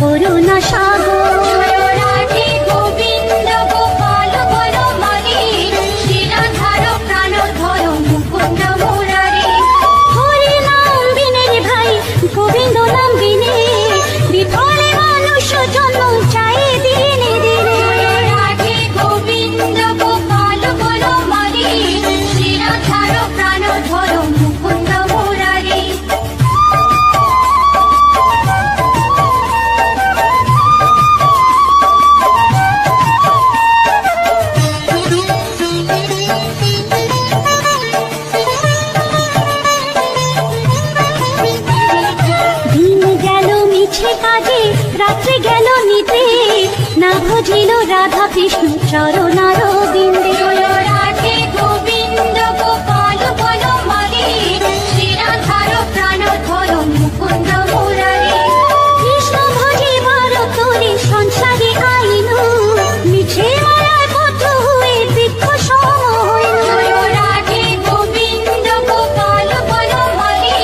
করুণা সাগর। রাধে গোবিন্দ গোপাল বনমালী, শ্রীরাধার প্রাণধর মুকুন্দ মুরারি। হরি নাম বিনে রে ভাই, গোবিন্দ নাম বিনে, বিফলে মানুষ জন্ম চাই দিনে দিনে। রাধে গোবিন্দ গোপাল বনমালী, শ্রীরাধার প্রাণধর মুকুন্দ মুরারি। দিন গেল মিছে কাজে, রাত্রি গেল নিতে, না ভজিল রাধা কৃষ্ণ চরণার বিন্দে। রাধে গোবিন্দ গোপাল বনমালী, শ্রীরাধার প্রাণধর মুকুন্দ মুরারি। কৃষ্ণ ভজিবার তোরে সংসারে আইনু, মিছে মায়ায় বদ্ধ হয়ে বৃক্ষ সম হইনু। রাধে গোবিন্দ গোপাল বনমালী,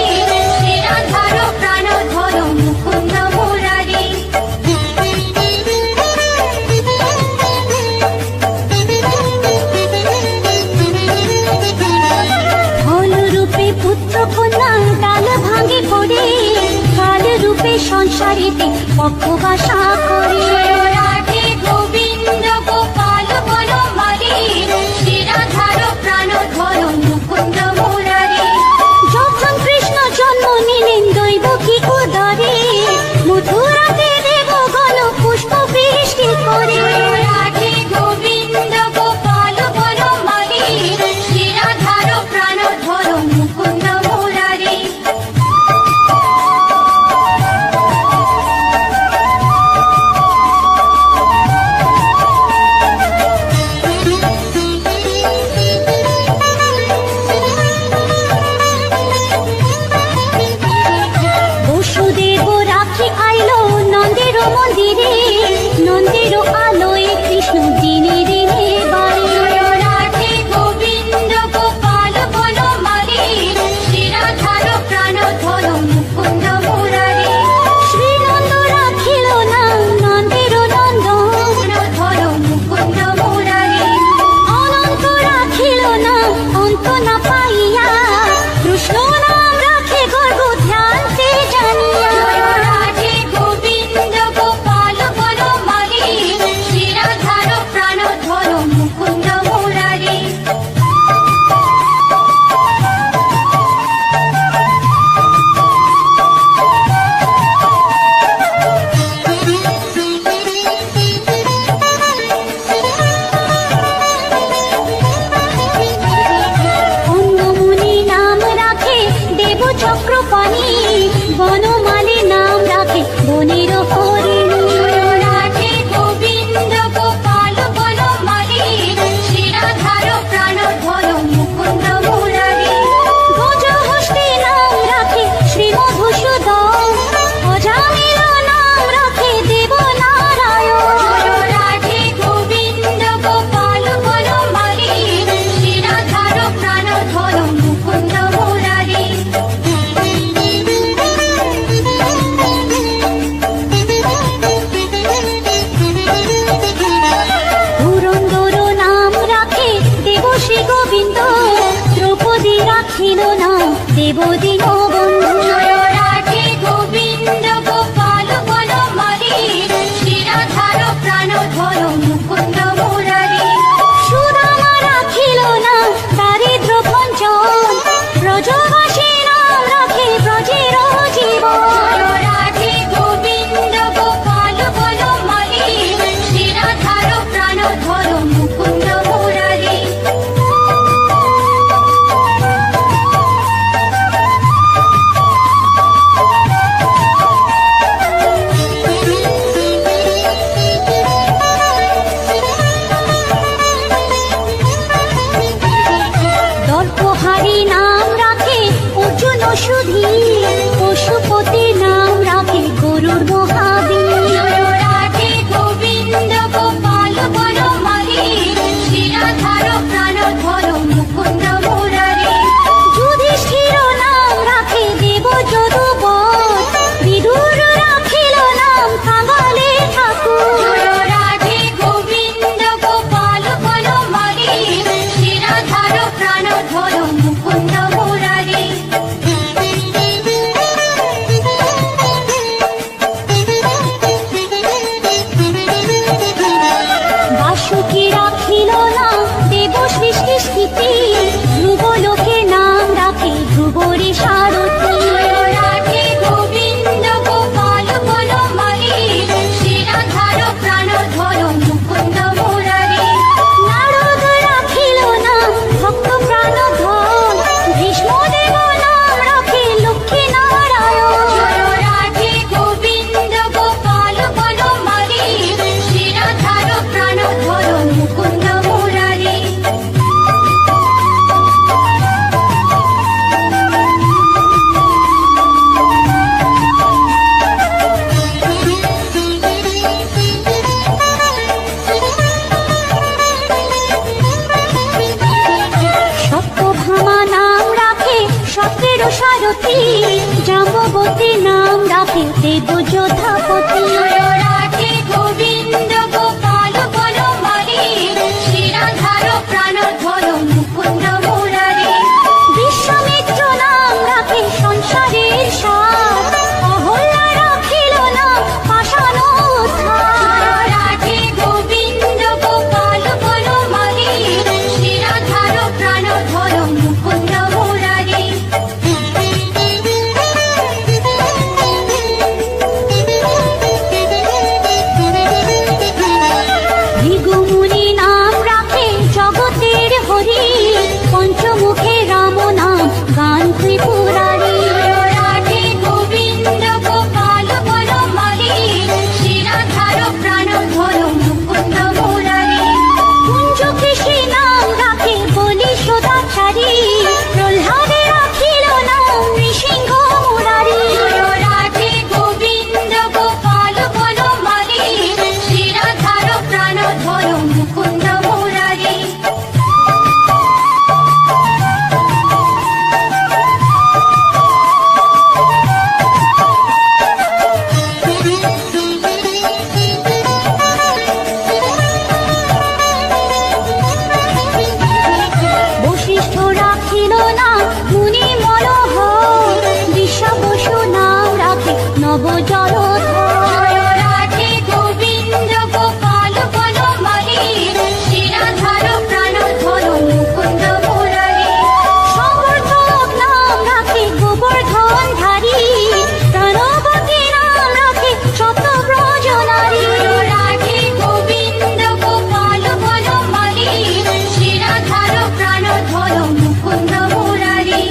শ্রীরাধার প্রাণধর মুকুন্দ মুরারি। ফল রূপে পুত্র কন্যা ডাল ভাঙে পড়ে, কাল রূপে সংসারেতে পক্ষবাসা করে। রাধে গোবিন্দ গোপাল বনমালী, শ্রীরাধার প্রাণধর মুকুন্দ মুরারি। যখন কৃষ্ণ জন্ম নিলেন দৈব কি উদরে, মথুরাতে দেবগণ পুষ্প বৃষ্টি করে। রাধে গোবিন্দ গোপাল বনমালী, শ্রীরাধার প্রাণধর মুকুন্দ মুরারি। বসুদেব রাখি আইলো নন্দের মন্দিরে, নন্দের আলোয় কৃষ্ণ দিনে দিনে বাড়ে। রাধে গোবিন্দ গোপাল বনমালী, শ্রীরাধার প্রাণধর মুকুন্দ মুরারি। শ্রীনন্দ রাখিল না নন্দের নন্দন, প্রাণধর মুকুন্দ মুরারি। অনন্ত রাখিল না অন্ত না পাইয়া, কৃষ্ণ নাম রাখে গর্ব ধ্যানতে জানিয়া। রাধে গোবিন্দ গোপাল বনমালী, শ্রীরাধার প্রাণধর মুকুন্দ মুরারি। অন্নমুনি নাম রাখে দেব চক্রপাণি, বনমালী নাম রাখে বনের হরিণী। রাধে গোবিন্দ গোপাল বনমালী, শ্রীরাধার প্রাণধর মুকুন্দ মুরারি। গজহস্তি নাম রাখে শ্রী মধুসূদন, অজামিল নাম রাখে দেব নারায়ণ। রাধে গোবিন্দ গোপাল বনমালী, শ্রীরাধার প্রাণধর মুকুন্দ মুরারি। পুরন্দর নাম রাখে দেব শ্রী গোবিন্দ, দ্রৌপদী রাখিল না দেব দীনবন্ধু। রাধে গোবিন্দ গোপাল বনমালী, শ্রীরাধার প্রাণধর মুকুন্দ মুরারি। সুদামা রাখিল না দারিদ্র ভঞ্জন, ব্রজবাসী নাম রাখে ব্রজের জীবন। রাধে গোবিন্দ গোপাল বনমালী, শ্রীরাধার প্রাণধর মুকুন্দ মুরারি। দর্পহারি নাম রাখে অর্জুন সুধী, পশুপতি নাম রাখে গরুর মহাবীর। রাধে গোবিন্দ গোপাল বনমালী, শ্রীরাধার প্রাণধর মুকুন্দ মুরারি। যুধিষ্ঠির নাম রাখে দেব যদুবর, বিদুর রাখিল নাম কাঙ্গ জাম্ববতী নাম রাখে দেব যোধাপতি। রাধে গোবিন্দ গোপাল বনমালী, শ্রীরাধার প্রাণধর মুকুন্দ মুরারি। বিশ্বামিত্র নাম রাখে সংসারের সার, অহল্যা রাখিল নাম পাষাণ উদ্ধার। রাধে গোবিন্দ গোপাল বনমালী, শ্রীরাধার প্রাণধর মুকুন্দ মুরারি। ভৃগুমুনি নাম রাখে জগতের হরি, পঞ্চমুখে রাম নাম গান ত্রিপুরারি। রাধে গোবিন্দ গোপাল বনমালী, শ্রীরাধার প্রাণধর মুকুন্দ মুরারি। কুঞ্জকেশী নাম রাখে বলি সদাচারী, প্রহ্লাদে রাখিল নাম নৃসিংহ মুরারি। রাধে গোবিন্দ গোপাল বনমালী, শ্রীরাধার প্রাণধর মুকুন্দ মুরারি। বশিষ্ঠ রাখিল নাম মুনি মনোহর, বিশ্বা বসু নাম রাখে নব জলধর। রাধে গোবিন্দ গোপাল বনমালী, শ্রীরাধার প্রাণধর মুকুন্দ মুরারি। সমর্থক নাম রাখে গোবর্ধন ধারী, প্রাণবতী নাম রাখে শতব্রজ নারী। রাধে গোবিন্দ গোপাল বনমালী, শ্রীরাধার প্রাণধর মুকুন্দ মুরারি।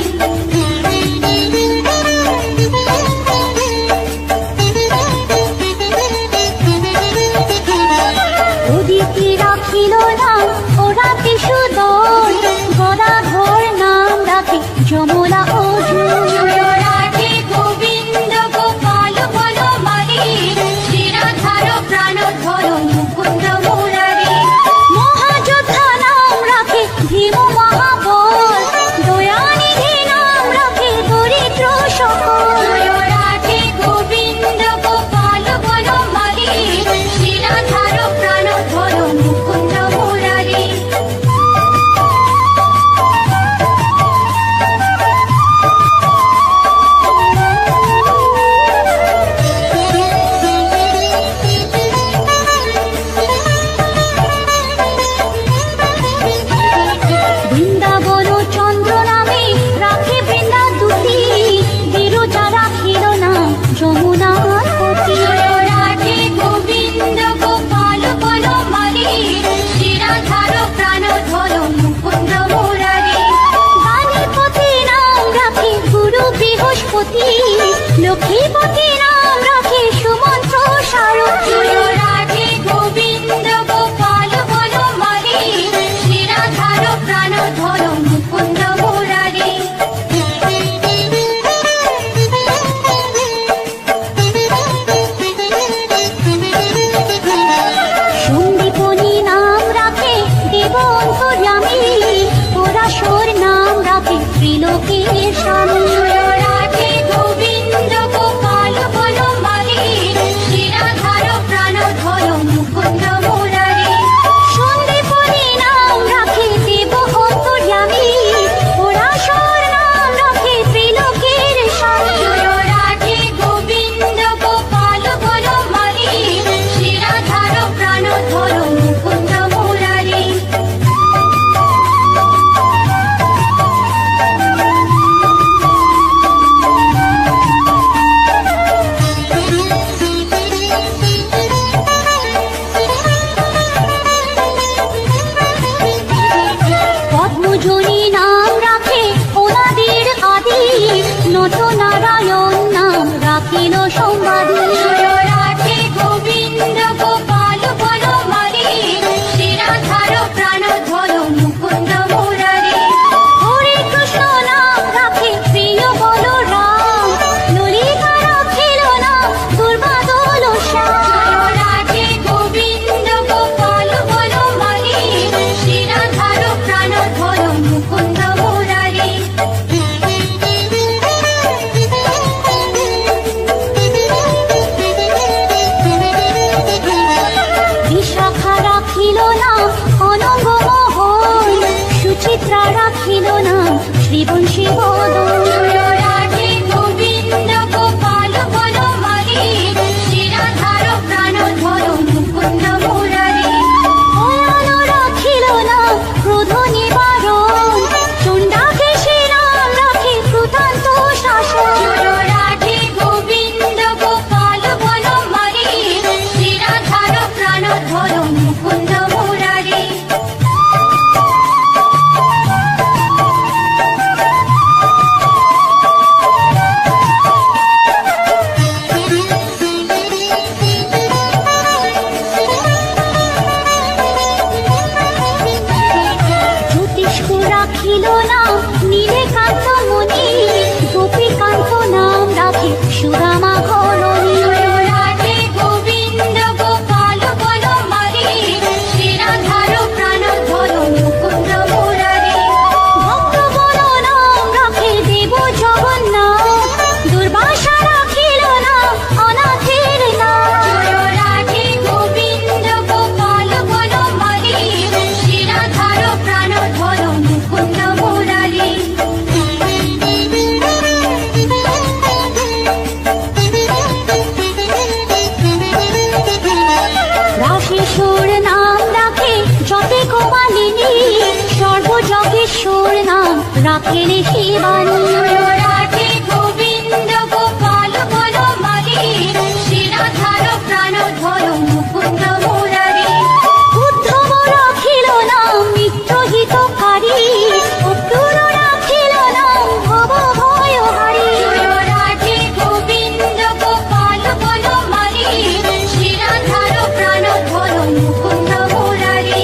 অদিতি রাখিল নাম ওরাতে সুদর, গদাধর নাম রাখে যমলা অর্জুন। রাধে গোবিন্দ গোপাল বনমালী, শ্রীরাধার প্রাণধর মুকুন্দ মুরারি। মহাযোদ্ধা নাম রাখে ভীম মহাবল, দয়ানিধি নাম রাখে দরিদ্র সকল। রাধে গোবিন্দ গোপাল বনমালী, শ্রীরাধার প্রাণধর মুকুন্দ মুরারি। বৃন্দাবন চন্দ্র নামে রাখে বৃন্দা দুটি, বিরজা রাখিল নাম যমুনার পতি। রাধে গোবিন্দ গোপাল বনমালী, শ্রীরাধার প্রাণধর মুকুন্দ মুরারি। বাণীপতি নাম রাখে গুরু বৃহস্পতি, লক্ষ্মীপতি নাম রাখে সুমন্ত্র সারথী। রাধে গোবিন্দ গোপাল বনমালী, শ্রীরাধার প্রাণধর মুকুন্দ মুরারি। সন্দীপনী নাম রাখে দেব অন্তর্যামী, পরাশর নাম রাখে ত্রিলোকের স্বামী। রাধে গোবিন্দ গোপাল বনমালী, বংশী বদন। রাধে গোবিন্দ গোপাল বনমালী, শিরাধার প্রাণধর মুকুন্দ মুরারি। ভয়ালো রাখিল না ক্রোধ নিবারণ, চণ্ডাকে সে নাম রাখে ক্রুধান্ত শাসন। রাধে গোবিন্দ গোপাল বনমালী, শিরাধার প্রাণধর মুকুন্দ মুরারি। জ্যোতিষ্ক রাখিল নাম নীলকান্ত মণি, গোপীকান্ত নাম রাখে সুদামা ঘরণী। রাধে গোবিন্দ গোপাল বনমালী, শিরাধার প্রাণধর মুকুন্দ মুরারি। ভক্তগণ নাম রাখে দেব জগন্নাথ, দুর্বাসা রাখিল নাম অনাথের নাথ। রাধে গোবিন্দ গোপাল বনমালী, শিরাধার প্রাণধর মুকুন্দ মুরারি। রাশেশ্বর নাম রাখে যতে কোমালিনী, সর্বযজ্ঞেশ্বর নাম রাখেন শিবানী। রাধে গোবিন্দ গোপাল বনমালী, শিরাধার প্রাণধর মুকুন্দ মুরারি। উদ্ধব রাখিল নাম মিত্রহিতকারী, অক্রূর রাখিল নাম ভব ভয়হারী। রাধে গোবিন্দ গোপাল বনমালী, শিরাধার প্রাণধর মুকুন্দ মুরারি।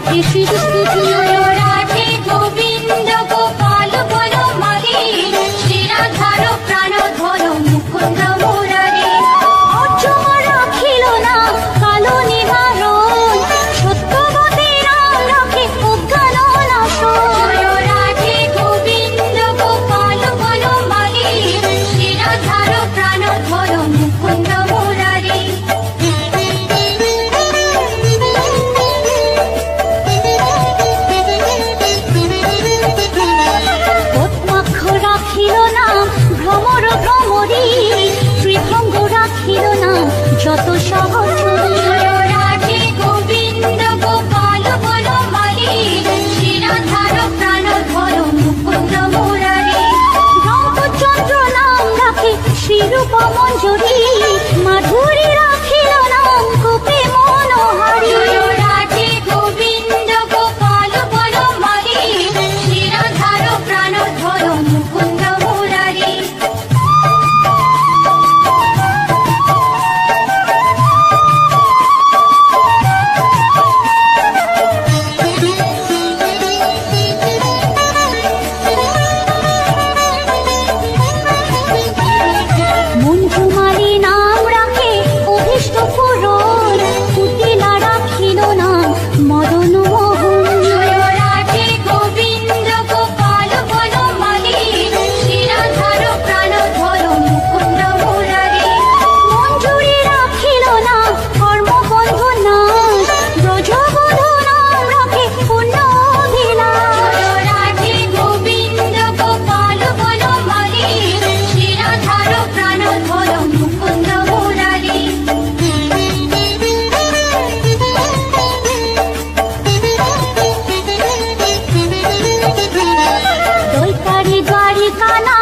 রাধে সৃষ্টি জয় রাধে গোবিন্দ গোপাল বলো মাগে শ্রী রাধার প্রাণ ধরো মুকুন্দ মুরারি অর্জুন রাখিল না কালো নিবারণ সত্যবতী রাম রাখে অজ্ঞান নাশন জয় রাধে গোবিন্দ গোপাল বলো মাগে শ্রী রাধার প্রাণ ধরো মুকুন্দ মুরারি পদ্মাক্ষ রাখিল না ভ্রমর ভ্রমরী শ্রীভঙ্গ রাখিল না যত সহচরী জয় রাধে গোবিন্দ গোপাল বলো মাগে শ্রী রাধার প্রাণ ধরো মুকুন্দ মুরারি রামচন্দ্র নাম রাখে শ্রীরূপ মঞ্জুরি মাধুরী রাখিল নাম গোপে মনোহারী জয় রাধে গোবিন্দ গোপাল বলো মাগে শ্রী রাধার প্রাণ ধরো মুকুন্দ মুরারি মঞ্জুমালী নাম রাখে অভীষ্ট পূরণ পুতিলা রাখিল নাম মদন মোহন জয় রাধে গোবিন্দ গোপাল বলো মাগে শ্রী রাধার প্রাণ ধরো মুকুন্দ মুরারি মঞ্জুরি রাখিল না কর্মবন্ধু নাশ ব্রজবধূ নাম রাখে পুণ্য অভিলাষ জয় রাধে গোবিন্দ গোপাল বলো মাগে শ্রী রাধার প্রাণ ধরো মুকুন্দ মুরারি দৈতারি দ্বারিকানা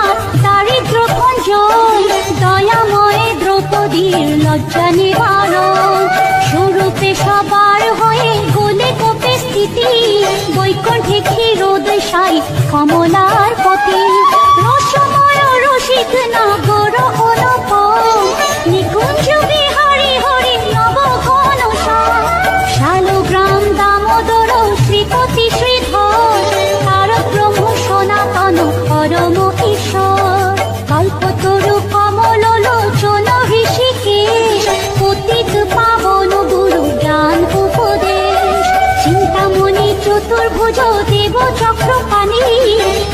দারিদ্র ভঞ্জন দয়াময় দ্রৌপদীর লজ্জা নিবারণ স্বরূপে সবার হয়ে গোলে কোপে স্থিতি বৈকুণ্ঠে ক্ষীরোদশাই কমলার পতি রসময় রসিক নাগর অনুপম নিকুঞ্জ বিহারী হরি নব ঘন শালগ্রাম দামোদর শ্রীপতি শ্রীধর তারক ব্রহ্ম সনাতন পরম ঈশ্বর কল্পতরু কমল লোচন ঋষিকেশ পতিত পাবন গুরু জ্ঞান উপদেশ চিন্তামণি চতুর্ভুজ দেব চক্রপাণি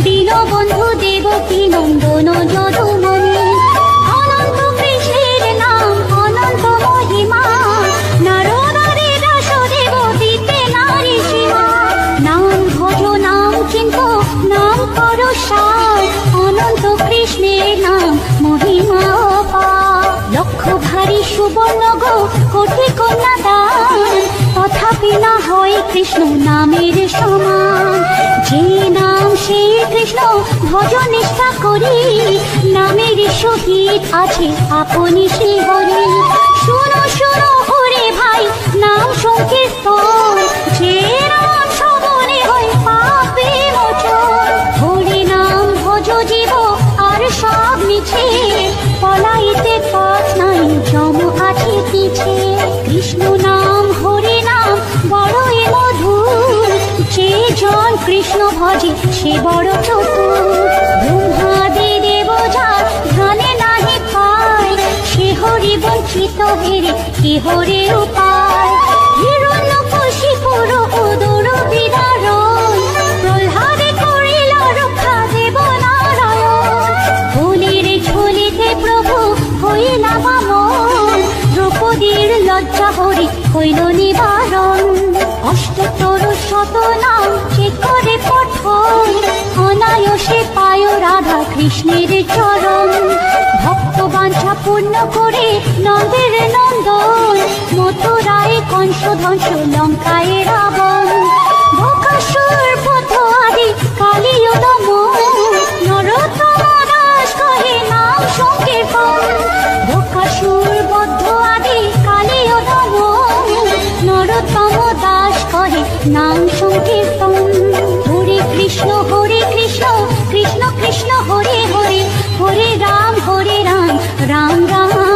দীনবন্ধু দেবকী নন্দন যদুমণি অনন্ত কৃষ্ণের নাম অনন্ত মহিমা নারদারে দাসদেব দিতে নারী সীমা নাম ভজ নাম চিন্ত নাম কর সার অনন্ত কৃষ্ণের নাম মহিমা অপার লক্ষ ভারী সুবর্ণ গো কোটি কন্যা দান তথাপি না হয় কৃষ্ণ নামের সমান যে নাম সে কৃষ্ণ ভজ নিষ্ঠা করি নামের সহিত আছে আপনি শ্রী হরি শুনো শুনো ওরে ভাই নাম সংকীর্তন যে নাম শ্রবণে হয় পাপে মোচন হরি নাম ভজ জীব আর সব মিছে পলাইতে পথ নাই জম আছে পিছে কৃষ্ণ নাম হরি নাম বড়ই মধুর যে জন কৃষ্ণ ভজে সে বড় চতুর ব্রহ্মাদি দেব যার ধ্যানে নাহি পায় সে হরি বঞ্চিত হেরে কি হরে উপায় হিরণ্যকশিপুর উদর বিদারণ প্রহ্লাদে করিল রক্ষা দেব নারায়ণ ফুলের ঝুলিতে প্রভু হইলা বামন দ্রৌপদীর লজ্জা হরি হইল নিবারণ অষ্টতর শত নাম যে করে পঠন অনায়াসে পায় রাধা কৃষ্ণের চরণ ভক্ত বাঞ্ছা পূর্ণ করে নন্দের নন্দন মথুরায় কংস ধ্বংস লঙ্কায় রাবণ বকাসুর পথ আদি কালীয় দমন নরোত্তম দাস কহে নাম সংকীর্তন বকাসুর বদ্ধ আদি কালীয় দমন নরোত্তম দাস কহে নাম সংকীর্তন হরে কৃষ্ণ কৃষ্ণ কৃষ্ণ হরে হরে হরে রাম রাম রাম